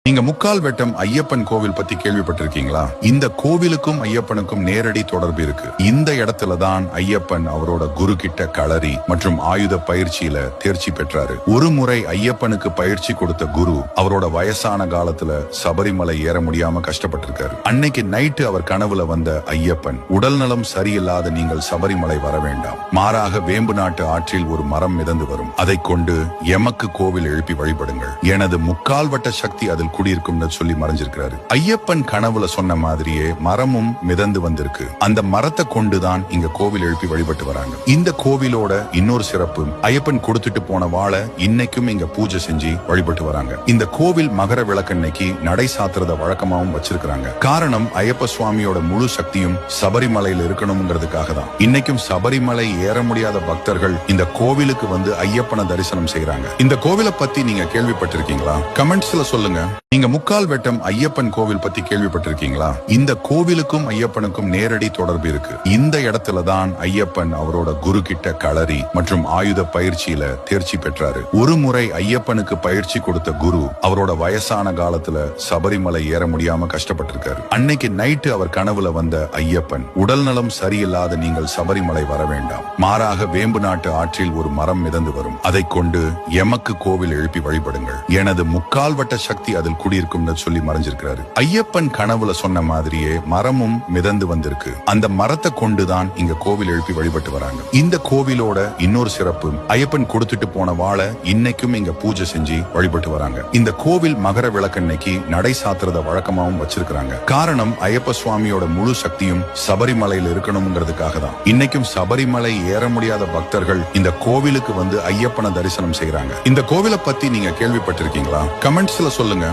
நீங்க முக்கால் வெட்டம் ஐயப்பன் கோவில் பத்தி கேள்விப்பட்டிருக்கீங்களா? இந்த கோவிலுக்கும் ஐயப்பனுக்கும் நேரடி தொடர்பு இருக்கு. இந்த இடத்துல தான் ஐயப்பன் அவரோட குரு கிட்ட களரி மற்றும் ஆயுத பயிற்சியில தேர்ச்சி பெற்றாரு. ஒரு முறை ஐயப்பனுக்கு பயிற்சி கொடுத்த குரு அவரோட வயசான காலத்துல சபரிமலை ஏற முடியாம கஷ்டப்பட்டிருக்காரு. அன்னைக்கு நைட்டு அவர் கனவுல வந்த ஐயப்பன், உடல் நலம் சரியில்லாத நீங்கள் சபரிமலை வர வேண்டாம், மாறாக வேம்பு நாட்டு ஆற்றில் ஒரு மரம் மிதந்து வரும், அதை கொண்டு எமக்கு கோவில் எழுப்பி வழிபடுங்கள், எனது முக்கால் வட்ட சக்தி அதில் குடியிருக்கும்னு சொல்லி மறைஞ்சிருக்கிறாரு. ஐயப்பன் கனவுல சொன்ன மாதிரியே மரமும் மிதந்து வந்திருக்கு. அந்த மரத்தை கொண்டுதான் இங்க கோவில் எழுப்பி வழிபட்டு வராங்க. இந்த கோவிலோட இன்னொரு சிறப்பு, ஐயப்பன் கொடுத்துட்டு போன வாழை இன்னைக்கும் இங்க பூஜை செஞ்சு வழிபட்டு வராங்க. இந்த கோவில் மகர விளக்கன்னைக்கு நடை சாத்துறத வழக்கமாவும் வச்சிருக்காங்க. காரணம், ஐயப்ப சுவாமியோட முழு சக்தியும் சபரிமலையில் இருக்கணும்ங்கிறதுக்காக தான். இன்னைக்கும் சபரிமலை ஏற முடியாத பக்தர்கள் இந்த கோவிலுக்கு வந்து ஐயப்பனை தரிசனம் செய்யறாங்க. இந்த கோவிலை பத்தி நீங்க கேள்விப்பட்டிருக்கீங்களா? கமெண்ட்ஸ்ல சொல்லுங்க. நீங்க முக்கால் வெட்டம் ஐயப்பன் கோவில் பத்தி கேள்விப்பட்டிருக்கீங்களா? இந்த கோவிலுக்கும் ஐயப்பனுக்கும் நேரடி தொடர்பு இருக்கு. இந்த இடத்துல தான் ஐயப்பன் அவரோட குரு கிட்ட களரி மற்றும் ஆயுத பயிற்சியில தேர்ச்சி பெற்றாரு. ஒரு முறை ஐயப்பனுக்கு பயிற்சி கொடுத்த குரு அவரோட வயசான காலத்துல சபரிமலை ஏற முடியாம கஷ்டப்பட்டிருக்காரு. அன்னைக்கு நைட்டு அவர் கனவுல வந்த ஐயப்பன், உடல் நலம் சரியில்லாத நீங்கள் சபரிமலை வர வேண்டாம், மாறாக வேம்பு நாட்டு ஆற்றில் ஒரு மரம் மிதந்து வரும், அதை கொண்டு எமக்கு கோவில் எழுப்பி வழிபடுங்கள், எனது முக்கால் வட்ட சக்தி அதில் குடியிருக்கும்னு சொல்லி மறைஞ்சிருக்கிறாரு. ஐயப்பன் கனவுல சொன்ன மாதிரியே மரமும் மிதந்து வந்திருக்கு. அந்த மரத்தை கொண்டுதான் இங்க கோவில் எழுப்பி வழிபட்டு வராங்க. இந்த கோவிலோட இன்னொரு சிறப்பு, ஐயப்பன் கொடுத்துட்டு போன வாழை இன்னைக்கும் இங்க பூஜை செஞ்சு வழிபட்டு வராங்க. இந்த கோவில் மகர விளக்கன்னைக்கு நடை சாத்துறத வழக்கமாவும் வச்சிருக்காங்க. காரணம், ஐயப்ப சுவாமியோட முழு சக்தியும் சபரிமலையில் இருக்கணும்ங்கிறதுக்காக தான். இன்னைக்கும் சபரிமலை ஏற முடியாத பக்தர்கள் இந்த கோவிலுக்கு வந்து ஐயப்பனை தரிசனம் செய்யறாங்க. இந்த கோவிலை பத்தி நீங்க கேள்விப்பட்டிருக்கீங்களா? கமெண்ட்ஸ்ல சொல்லுங்க.